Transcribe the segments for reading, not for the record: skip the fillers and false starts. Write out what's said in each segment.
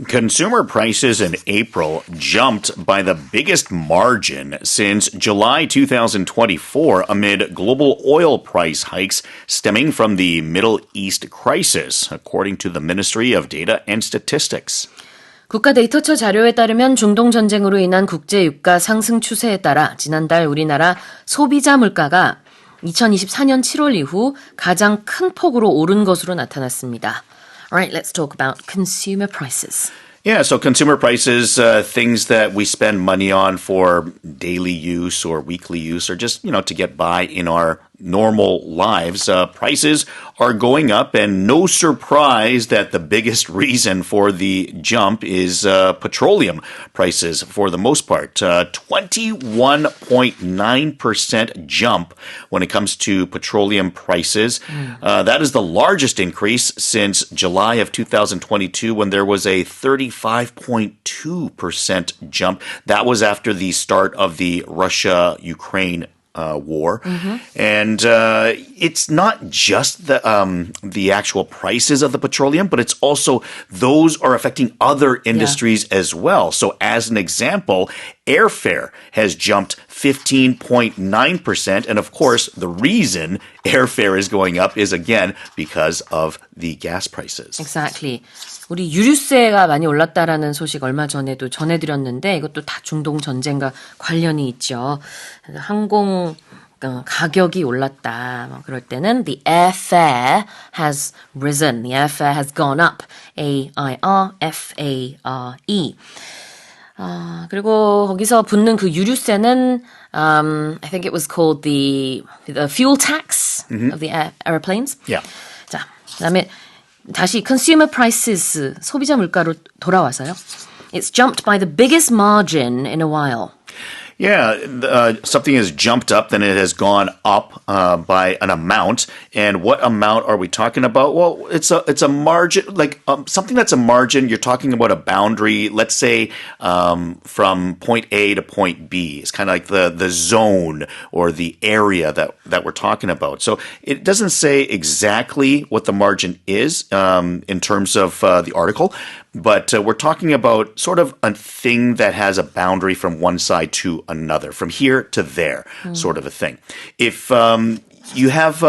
Consumer prices in April jumped by the biggest margin since July 2024 amid global oil price hikes stemming from the Middle East crisis, according to the Ministry of Data and Statistics. 국가데이터처 자료에 따르면 중동 전쟁으로 인한 국제 유가 상승 추세에 따라 지난달 우리나라 소비자 물가가 2024년 7월 이후 가장 큰 폭으로 오른 것으로 나타났습니다. All right, let's talk about consumer prices. Yeah, so consumer prices, things that we spend money on for daily use or weekly use or just, to get by in our normal lives, prices are going up, and no surprise that the biggest reason for the jump is petroleum prices for the most part. 21.9% jump when it comes to petroleum prices. That is the largest increase since July of 2022 when there was a 35.2% jump. That was after the start of the Russia-Ukraine war. And it's not just the actual prices of the petroleum, but it's also those are affecting other industries as well. So as an example, airfare has jumped 15.9%. And of course, the reason airfare is going up is again because of the gas prices. Exactly. 우리 유류세가 많이 올랐다라는 소식 얼마 전에도 전해드렸는데 이것도 다 중동 전쟁과 관련이 있죠. 항공 가격이 올랐다. 그럴 때는 the airfare has risen. The airfare has gone up. A-I-R-F-A-R-E. 그리고 거기서 붙는 그 유류세는 I think it was called the fuel tax of the airplanes. Yeah. 자, 그다음에 다시 consumer prices, 소비자 물가로 돌아와서요. It's jumped by the biggest margin in a while. Yeah, something has jumped up, then it has gone up by an amount. And what amount are we talking about? Well, it's a margin, like something that's a margin. You're talking about a boundary, let's say from point A to point B. It's kind of like the zone or the area that we're talking about. So it doesn't say exactly what the margin is in terms of the article. But we're talking about sort of a thing that has a boundary from one side to another, from here to there, sort of a thing. If you have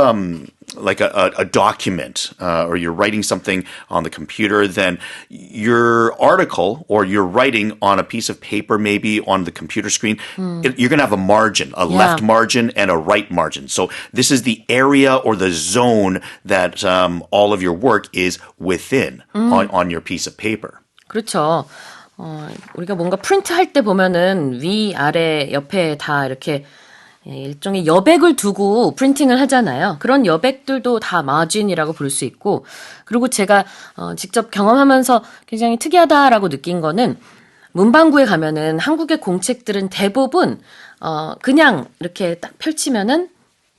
like a document or you're writing something on the computer, then your article or you're writing on a piece of paper, maybe on the computer screen, you're going to have a margin, a left margin and a right margin. So this is the area or the zone that all of your work is within on your piece of paper. 그렇죠. 우리가 뭔가 프린트할 때 보면은 위, 아래, 옆에 다 이렇게 일종의 여백을 두고 프린팅을 하잖아요. 그런 여백들도 다 마진이라고 볼 수 있고, 그리고 제가 직접 경험하면서 굉장히 특이하다라고 느낀 거는 문방구에 가면은 한국의 공책들은 대부분 그냥 이렇게 딱 펼치면은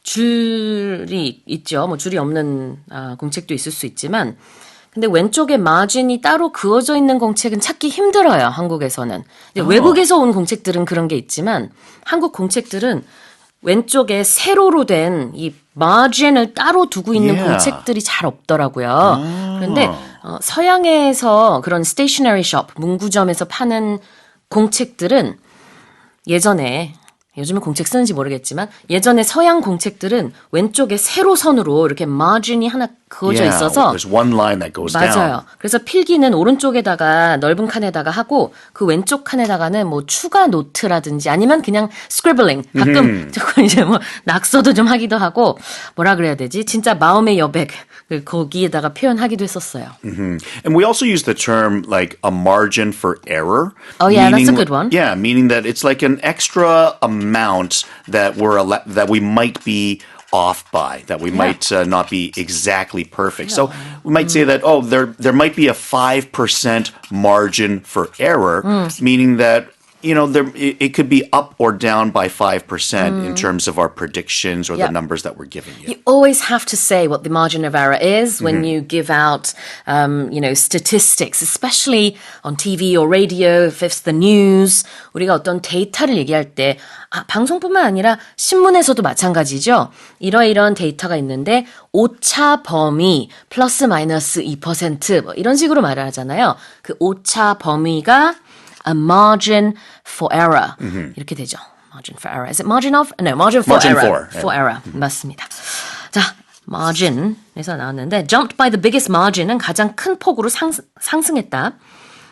줄이 있죠. 뭐 줄이 없는 공책도 있을 수 있지만, 근데 왼쪽에 마진이 따로 그어져 있는 공책은 찾기 힘들어요. 한국에서는. 외국에서 온 공책들은 그런 게 있지만 한국 공책들은 왼쪽에 세로로 된 이 마진을 따로 두고 있는 공책들이 잘 없더라고요. 그런데 서양에서 그런 스테이셔너리 숍, 문구점에서 파는 공책들은 예전에, 요즘은 공책 쓰는지 모르겠지만 예전에 서양 공책들은 왼쪽에 세로선으로 이렇게 마진이 하나 그어져 있어서 there's one line that goes 맞아요. down. 그래서 필기는 오른쪽에다가 넓은 칸에다가 하고 그 왼쪽 칸에다가는 뭐 추가 노트라든지 아니면 그냥 scribbling 가끔 조금 이제 뭐 낙서도 좀 하기도 하고 뭐라 그래야 되지? 진짜 마음의 여백 거기에다가 표현하기도 했었어요. And we also use the term like a margin for error. Oh yeah, that's a good one. Yeah, meaning that it's like an extra amount that that we might be off by, that we might not be exactly perfect. So we might say that, there might be a 5% margin for error, meaning that it could be up or down by 5% in terms of our predictions or the numbers that we're giving you. You always have to say what the margin of error is when you give out, statistics, especially on TV or radio, if it's the news. 우리가 어떤 데이터를 얘기할 때, 방송뿐만 아니라 신문에서도 마찬가지죠. 이러이러한 데이터가 있는데 오차 범위 플러스 마이너스 2% 뭐 이런 식으로 말을 하잖아요. 그 오차 범위가 a margin for error. 이렇게 되죠. Margin for error. Is it margin of? No, margin for Margin error. for. For error. 맞습니다. 자, margin에서 나왔는데 jumped by the biggest margin은 가장 큰 폭으로 상승했다.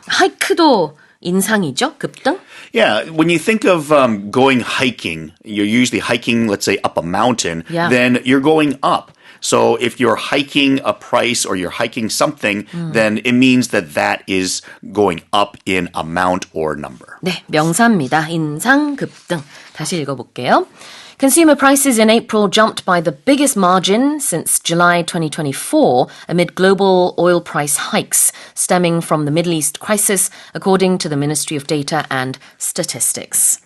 하이크도 인상이죠? 급등? Yeah, when you think of going hiking, you're usually hiking, let's say, up a mountain, Yeah. then you're going up. So if you're hiking a price or you're hiking something, then it means that is going up in amount or number. 네, 명사입니다. 인상, 급등. 다시 읽어볼게요. Consumer prices in April jumped by the biggest margin since July 2024 amid global oil price hikes stemming from the Middle East crisis, according to the Ministry of Data and Statistics.